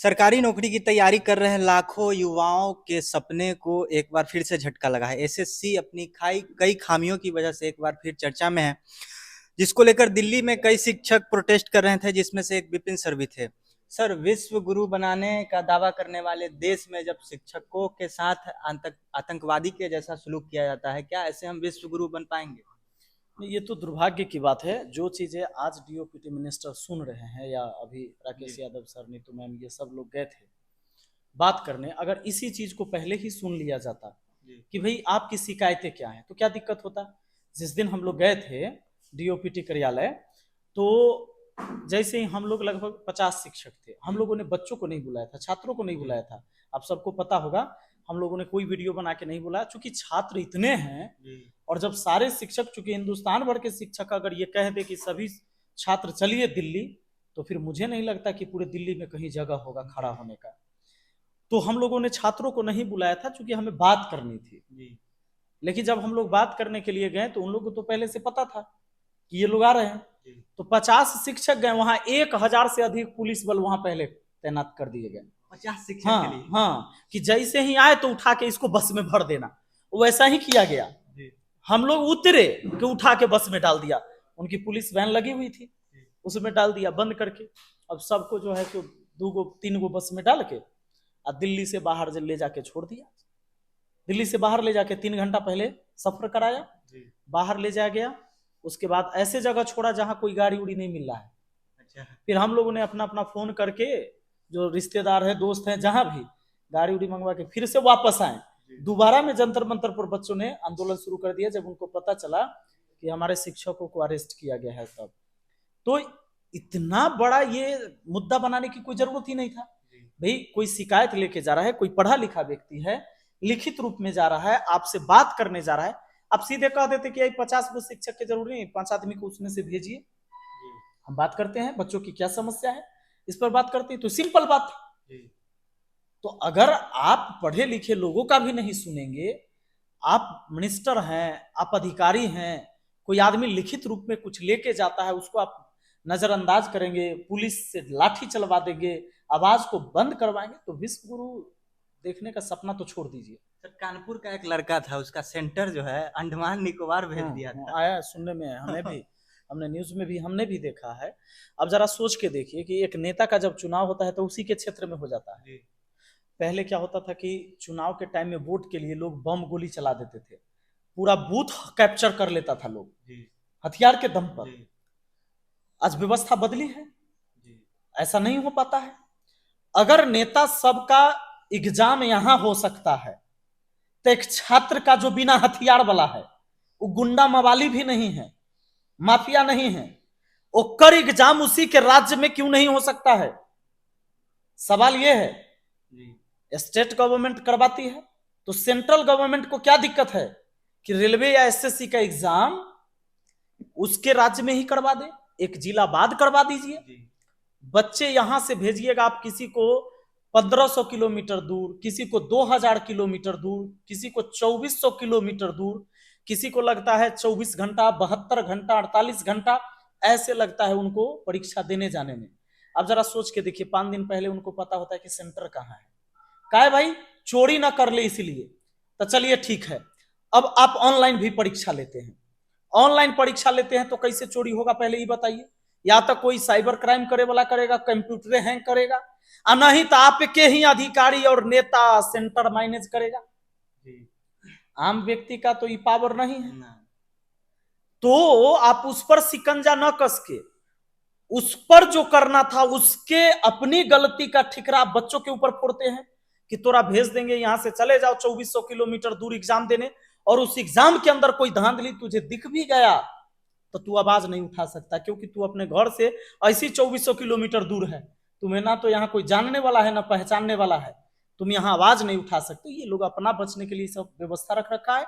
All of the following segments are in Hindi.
सरकारी नौकरी की तैयारी कर रहे लाखों युवाओं के सपने को एक बार फिर से झटका लगा है। एसएससी अपनी कई खामियों की वजह से एक बार फिर चर्चा में है, जिसको लेकर दिल्ली में कई शिक्षक प्रोटेस्ट कर रहे थे, जिसमें से एक विपिन सर भी थे। सर, विश्व गुरु बनाने का दावा करने वाले देश में जब शिक्षकों के साथ आतंकवादी के जैसा सलूक किया जाता है, क्या ऐसे हम विश्व गुरु बन पाएंगे? ये तो दुर्भाग्य की बात है। जो चीज़ें आज डीओपीटी मिनिस्टर सुन रहे हैं या अभी राकेश यादव सर, नीतू मैम, ये सब लोग गए थे बात करने, अगर इसी चीज़ को पहले ही सुन लिया जाता कि भाई आपकी शिकायतें क्या हैं तो क्या दिक्कत होता। जिस दिन हम लोग गए थे डीओपीटी कार्यालय, तो जैसे ही हम लोग लगभग 50 शिक्षक थे, हम लोगों ने बच्चों को नहीं बुलाया था, छात्रों को नहीं बुलाया था। आप सबको पता होगा, हम लोगों ने कोई वीडियो बना के नहीं बुलाया, चूंकि छात्र इतने हैं। और जब सारे शिक्षक, चूंकि हिंदुस्तान भर के शिक्षक अगर ये कह दे कि सभी छात्र चलिए दिल्ली, तो फिर मुझे नहीं लगता कि पूरे दिल्ली में कहीं जगह होगा खड़ा होने का। तो हम लोगों ने छात्रों को नहीं बुलाया था, चूंकि हमें बात करनी थी। लेकिन जब हम लोग बात करने के लिए गए तो उन लोगों को तो पहले से पता था कि ये लोग आ रहे हैं। तो 50 शिक्षक गए वहां, 1000 से अधिक पुलिस बल वहां पहले तैनात कर दिए गए। 50 शिक्षक हाँ के लिए? हाँ, कि जैसे ही आए तो उठा के इसको बस में भर देना, वैसा ही किया गया। हम लोग उतरे कि उठा के बस में डाल दिया, उनकी पुलिस वैन लगी हुई थी, उसमें डाल दिया बंद करके। अब सबको जो है कि 2-3 बस में डाल के और दिल्ली से बाहर ले जाके छोड़ दिया। दिल्ली से बाहर ले जाके 3 घंटा पहले सफर कराया, बाहर ले जाया गया। उसके बाद ऐसे जगह छोड़ा जहां कोई गाड़ी उड़ी नहीं मिल रहा है। अच्छा। फिर हम लोगों ने अपना अपना फोन करके, जो रिश्तेदार है, दोस्त हैं, जहां भी गाड़ी उड़ी मंगवा के फिर से वापस आए। दोबारा में जंतर मंतर पर बच्चों ने आंदोलन शुरू कर दिया जब उनको पता चला कि हमारे शिक्षकों को अरेस्ट किया गया है। तब तो इतना बड़ा ये मुद्दा बनाने की कोई जरूरत ही नहीं था। भाई कोई शिकायत लेके जा रहा है, कोई पढ़ा लिखा व्यक्ति है, लिखित रूप में जा रहा है, आपसे बात करने जा रहा है, आप सीधे कह देते कि 50 गो शिक्षक की जरूरी नहीं, 5 आदमी को उसमें से भेजिए, हम बात करते हैं, बच्चों की क्या समस्या है इस पर बात करते हैं। तो सिंपल बात। तो अगर आप पढ़े लिखे लोगों का भी नहीं सुनेंगे, आप मिनिस्टर हैं, आप अधिकारी हैं, कोई आदमी लिखित रूप में कुछ लेके जाता है, उसको आप नजरअंदाज करेंगे, पुलिस से लाठी चलवा देंगे, आवाज को बंद करवाएंगे, तो विश्व गुरु देखने का सपना तो छोड़ दीजिए। सर, कानपुर का एक लड़का था, उसका सेंटर जो है अंडमान निकोबार भेज दिया था। आया सुनने में, हमें भी हमने न्यूज में भी हमने भी देखा है। अब जरा सोच के देखिए कि एक नेता का जब चुनाव होता है तो उसी के क्षेत्र में हो जाता है। पहले क्या होता था कि चुनाव के टाइम में वोट के लिए लोग बम गोली चला देते थे, पूरा बूथ कैप्चर कर लेता था लोग हथियार के दम पर। आज व्यवस्था बदली है, ऐसा नहीं हो पाता है। अगर नेता सबका एग्जाम यहां हो सकता है, तो एक छात्र का जो बिना हथियार वाला है, वो गुंडा मवाली भी नहीं है, माफिया नहीं है, वो कर एग्जाम उसी के राज्य में क्यों नहीं हो सकता है? सवाल यह है। स्टेट गवर्नमेंट करवाती है तो सेंट्रल गवर्नमेंट को क्या दिक्कत है कि रेलवे या एसएससी का एग्जाम उसके राज्य में ही करवा दे, एक जिला बाद करवा दीजिए। बच्चे यहां से भेजिएगा आप किसी को 1500 किलोमीटर दूर, किसी को 2000 किलोमीटर दूर, किसी को 2400 किलोमीटर दूर, किसी को लगता है 24 घंटा, 72 घंटा, 48 घंटा ऐसे लगता है उनको परीक्षा देने जाने में। अब जरा सोच के देखिए, 5 दिन पहले उनको पता होता है कि सेंटर कहाँ है। क्या है भाई, चोरी ना कर ले इसलिए। तो चलिए ठीक है, अब आप ऑनलाइन भी परीक्षा लेते हैं, ऑनलाइन परीक्षा लेते हैं तो कैसे चोरी होगा पहले ही बताइए। या तो कोई साइबर क्राइम करे वाला करेगा, कंप्यूटर हैंग करेगा, और नहीं तो आपके ही अधिकारी और नेता सेंटर मैनेज करेगा। आम व्यक्ति का तो ये पावर नहीं है। तो आप उस पर शिकंजा न कस के, उस पर जो करना था उसके अपनी गलती का ठिकरा बच्चों के ऊपर फोड़ते हैं कि तोरा भेज देंगे, यहां से चले जाओ 2400 किलोमीटर दूर एग्जाम देने, और उस एग्जाम के अंदर कोई धांधली तुझे दिख भी गया तो तू आवाज नहीं उठा सकता, क्योंकि तू अपने घर से ऐसी 2400 किलोमीटर दूर है, तुम्हें ना तो यहाँ कोई जानने वाला है ना पहचानने वाला है, तुम यहाँ आवाज नहीं उठा सकते। ये लोग अपना बचने के लिए सब व्यवस्था रख रखा है।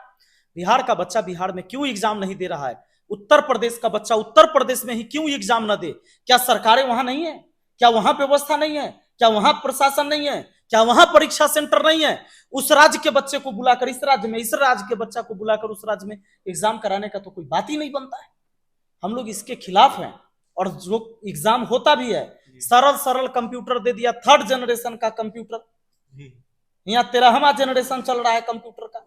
बिहार का बच्चा बिहार में क्यों एग्जाम नहीं दे रहा है? उत्तर प्रदेश का बच्चा उत्तर प्रदेश में ही क्यों एग्जाम न दे? क्या सरकारें वहां नहीं है? क्या वहां व्यवस्था नहीं है? क्या वहां प्रशासन नहीं है? क्या वहां परीक्षा सेंटर नहीं है? उस राज्य के बच्चे को बुलाकर इस राज्य में, इस राज्य के बच्चा को बुलाकर उस राज्य में एग्जाम कराने का तो कोई बात ही नहीं बनता है। हम लोग इसके खिलाफ हैं, और जो एग्जाम होता भी है सरल सरल कंप्यूटर दे दिया, 3rd जनरेशन का कंप्यूटर। यहाँ 13वां जनरेशन चल रहा है कंप्यूटर का।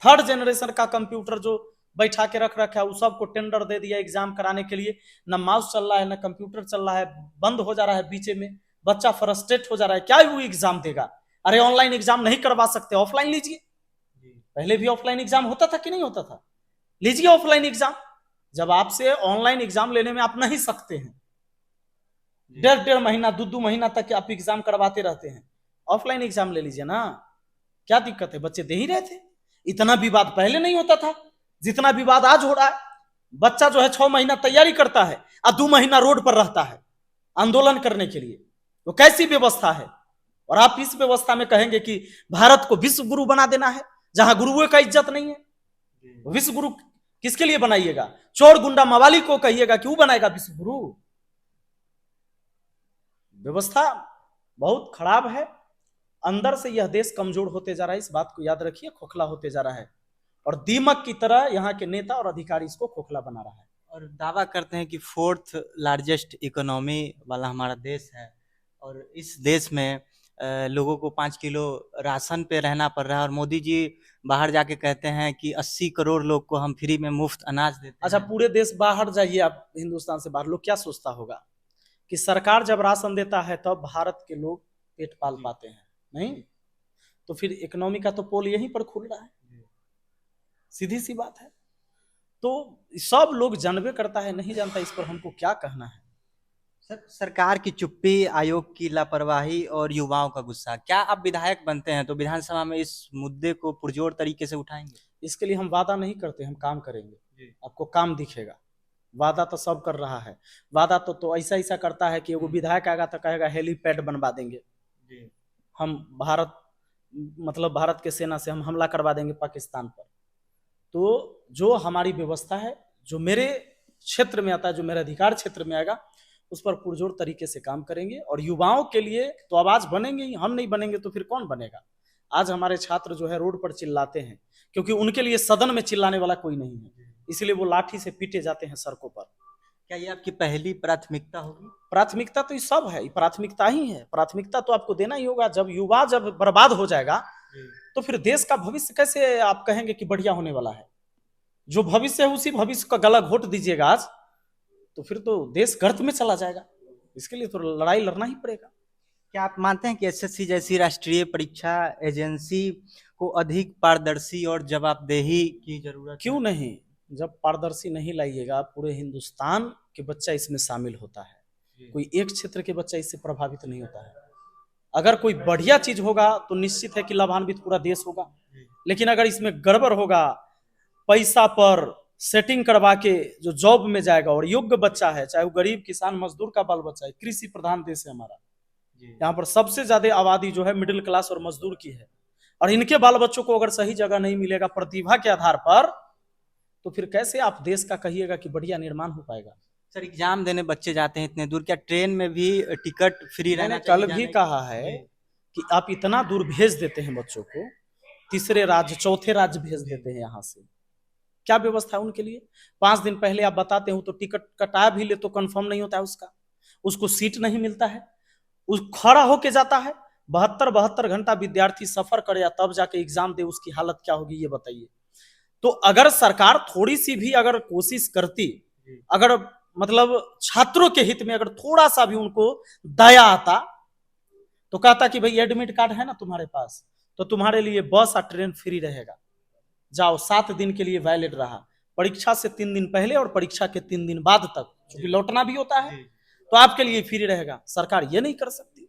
3rd जनरेशन का कंप्यूटर जो बैठा के रख रखा है, उस सबको टेंडर दे दिया एग्जाम कराने के लिए। न माउस चल रहा है, न कंप्यूटर चल रहा है, बंद हो जा रहा है बीच में, बच्चा फ्रस्ट्रेट हो जा रहा है। क्या वो एग्जाम देगा? अरे ऑनलाइन एग्जाम नहीं करवा सकते, ऑफलाइन लीजिए। पहले भी ऑफलाइन एग्जाम होता था कि नहीं होता था? लीजिए ऑफलाइन एग्जाम। जब आपसे ऑनलाइन एग्जाम लेने में आप नहीं सकते हैं, 1.5 महीना 2 महीना तक आप एग्जाम करवाते रहते हैं, ऑफलाइन एग्जाम ले लीजिए ना। क्या दिक्कत है? बच्चे दे ही रहे थे। इतना विवाद पहले नहीं होता था जितना विवाद आज हो रहा है। बच्चा जो है 6 महीना तैयारी करता है और 2 महीना रोड पर रहता है आंदोलन करने के लिए। तो कैसी व्यवस्था है? और आप इस व्यवस्था में कहेंगे कि भारत को विश्व गुरु बना देना है, जहां गुरुओं का इज्जत नहीं है। विश्व गुरु किसके लिए बनाइएगा? चोर गुंडा मवाली को कहिएगा कि वो बनाएगा विश्व गुरु? व्यवस्था बहुत खराब है। अंदर से यह देश कमजोर होते जा रहा है, इस बात को याद रखिए, खोखला होते जा रहा है। और दीमक की तरह यहाँ के नेता और अधिकारी इसको खोखला बना रहा है। और दावा करते हैं कि 4th लार्जेस्ट इकोनॉमी वाला हमारा देश है, और इस देश में लोगों को 5 किलो राशन पे रहना पड़ रहा है। और मोदी जी बाहर जाके कहते हैं कि 80 करोड़ लोग को हम फ्री में मुफ्त अनाज देते अच्छा, हैं। पूरे देश बाहर जाइए आप, हिंदुस्तान से बाहर, लोग क्या सोचता होगा कि सरकार जब राशन देता है तब भारत के लोग पेट पाल पाते हैं? नहीं, तो फिर इकोनॉमी का तो पोल यहीं पर खुल रहा है। सीधी सी बात है। तो सब लोग जानबे करता है, नहीं जानता, इस पर हमको क्या कहना है? सरकार की चुप्पी, आयोग की लापरवाही और युवाओं का गुस्सा। क्या आप विधायक बनते हैं तो विधानसभा में इस मुद्दे को पुरजोर तरीके से उठाएंगे? इसके लिए हम वादा नहीं करते, हम काम करेंगे। आपको काम दिखेगा। वादा तो सब कर रहा है। वादा तो ऐसा ऐसा करता है कि वो विधायक आएगा तो कहेगा हेलीपैड बनवा देंगे, हम भारत मतलब भारत के सेना से हम हमला करवा देंगे पाकिस्तान पर। तो जो हमारी व्यवस्था है, जो मेरे क्षेत्र में आता है, जो मेरे अधिकार क्षेत्र में आएगा, उस पर पुरजोर तरीके से काम करेंगे। और युवाओं के लिए तो आवाज बनेंगे ही, हम नहीं बनेंगे तो फिर कौन बनेगा? आज हमारे छात्र जो है रोड पर चिल्लाते हैं क्योंकि उनके लिए सदन में चिल्लाने वाला कोई नहीं है, इसलिए वो लाठी से पीटे जाते हैं सड़कों पर। क्या ये आपकी पहली प्राथमिकता होगी? प्राथमिकता तो ये सब है, प्राथमिकता ही है। प्राथमिकता तो आपको देना ही होगा। जब युवा जब बर्बाद हो जाएगा तो फिर देश का भविष्य कैसे आप कहेंगे कि बढ़िया होने वाला है? जो भविष्य है उसी भविष्य का गला घोट दीजिएगा आज, तो फिर तो देश गर्त में चला जाएगा। इसके लिए तो लड़ाई लड़ना ही पड़ेगा। क्या आप मानते हैं कि एसएससी जैसी राष्ट्रीय परीक्षा एजेंसी को अधिक पारदर्शी और जवाबदेही की जरूरत है? क्यों नहीं? जब पारदर्शी नहीं लाइएगा, पूरे हिंदुस्तान के बच्चा इसमें शामिल होता है, कोई एक क्षेत्र के बच्चा इससे प्रभावित नहीं होता है। अगर कोई बढ़िया चीज होगा तो निश्चित है कि लाभान्वित पूरा देश होगा। लेकिन अगर इसमें गड़बड़ होगा, पैसा पर सेटिंग करवा के जो जॉब में जाएगा और योग्य बच्चा है, चाहे वो गरीब किसान मजदूर का बाल बच्चा है, कृषि प्रधान देश है हमारा, यहाँ पर सबसे ज्यादा आबादी जो है मिडिल क्लास और मजदूर की है। और इनके बाल बच्चों को अगर सही जगह नहीं मिलेगा प्रतिभा के आधार पर, तो फिर कैसे आप देश का कहिएगा कि बढ़िया निर्माण हो पाएगा? सर, एग्जाम देने बच्चे जाते हैं इतने दूर, क्या ट्रेन में भी टिकट फ्री रहना चाहिए? कल भी कहा है कि आप इतना दूर भेज देते हैं बच्चों को, तीसरे राज्य चौथे राज्य भेज देते हैं, यहाँ से क्या व्यवस्था है उनके लिए? 5 दिन पहले आप बताते हो तो टिकट कटा भी ले तो कंफर्म नहीं होता है उसका, उसको सीट नहीं मिलता है, उस खड़ा होके जाता है। 72 घंटा विद्यार्थी सफर करे तब जाके एग्जाम दे, उसकी हालत क्या होगी ये बताइए। तो अगर सरकार थोड़ी सी भी अगर कोशिश करती, अगर मतलब छात्रों के हित में अगर थोड़ा सा भी उनको दया आता, तो कहता कि भाई एडमिट कार्ड है ना तुम्हारे पास, तो तुम्हारे लिए बस और ट्रेन फ्री रहेगा, जाओ। 7 दिन के लिए वैलिड रहा, परीक्षा से 3 दिन पहले और परीक्षा के 3 दिन बाद तक, क्योंकि लौटना भी होता है, तो आपके लिए फ्री रहेगा। सरकार ये नहीं कर सकती,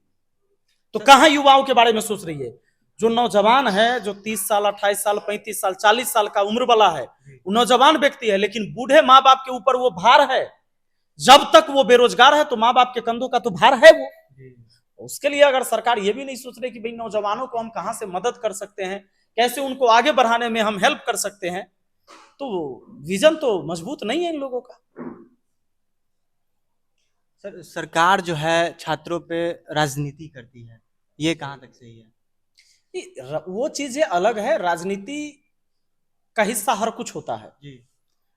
तो कहां युवाओं के बारे में सोच रही है? जो नौजवान है, जो 30 साल 28 साल 35 साल 40 साल का उम्र वाला है, वो नौजवान व्यक्ति है, लेकिन बूढ़े माँ बाप के ऊपर वो भार है। जब तक वो बेरोजगार है तो माँ बाप के कंधों का तो भार है वो। उसके लिए अगर सरकार ये भी नहीं सोच रही कि भाई नौजवानों को हम कहां से मदद कर सकते हैं, कैसे उनको आगे बढ़ाने में हम हेल्प कर सकते हैं, तो विजन तो मजबूत नहीं है इन लोगों का। सर, सरकार जो है छात्रों पे राजनीति करती है, ये कहां तक सही है? वो चीजें अलग है, राजनीति का हिस्सा हर कुछ होता है।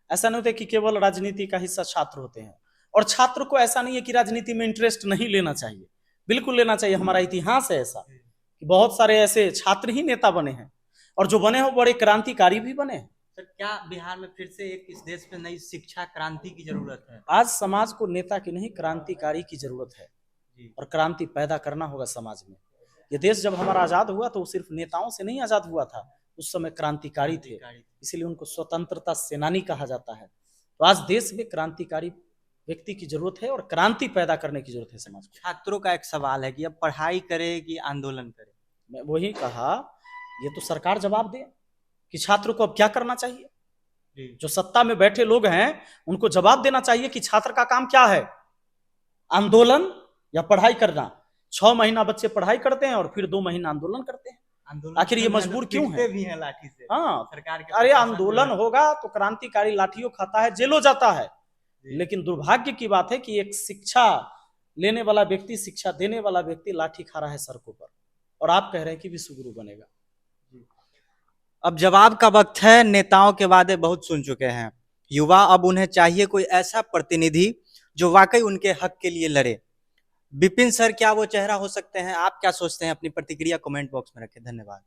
ऐसा नहीं होता कि केवल राजनीति का हिस्सा छात्र होते हैं, और छात्र को ऐसा नहीं है कि राजनीति में इंटरेस्ट नहीं लेना चाहिए, बिल्कुल लेना चाहिए। हमारा इतिहास है ऐसा कि बहुत सारे ऐसे छात्र ही नेता बने हैं, और जो बने हैं वो बड़े क्रांतिकारी भी बने हैं। सर, क्या बिहार में फिर से एक इस देश में नई शिक्षा क्रांति की जरूरत है? आज समाज को नेता की नहीं, क्रांतिकारी की जरूरत है, और क्रांति पैदा करना होगा समाज में। ये देश जब हमारा आजाद हुआ तो सिर्फ नेताओं से नहीं आजाद हुआ था, उस समय क्रांतिकारी थे, इसलिए उनको स्वतंत्रता सेनानी कहा जाता है। तो आज देश में क्रांतिकारी व्यक्ति की जरूरत है, और क्रांति पैदा करने की जरूरत है समाज को। छात्रों का एक सवाल है कि अब पढ़ाई करे कि आंदोलन करे? मैं वही कहा, ये तो सरकार जवाब दे कि छात्रों को अब क्या करना चाहिए। जो सत्ता में बैठे लोग हैं उनको जवाब देना चाहिए कि छात्र का काम क्या है, आंदोलन या पढ़ाई करना। 6 महीना बच्चे पढ़ाई करते हैं और फिर 2 महीना आंदोलन करते हैं। आखिर ये मजबूर क्यों है? भी हैं लाठी से। हाँ, सरकार के अरे आंदोलन होगा तो क्रांतिकारी लाठियों खाता है, जेलों जाता है। लेकिन दुर्भाग्य की बात है कि एक शिक्षा लेने वाला व्यक्ति, शिक्षा देने वाला व्यक्ति लाठी खा रहा है सड़कों पर, और आप कह रहे हैं कि विश्वगुरु बनेगा। अब जवाब का वक्त है। नेताओं के वादे बहुत सुन चुके हैं युवा, अब उन्हें चाहिए कोई ऐसा प्रतिनिधि जो वाकई उनके हक के लिए लड़े। विपिन सर क्या वो चेहरा हो सकते हैं? आप क्या सोचते हैं? अपनी प्रतिक्रिया कमेंट बॉक्स में रखें। धन्यवाद।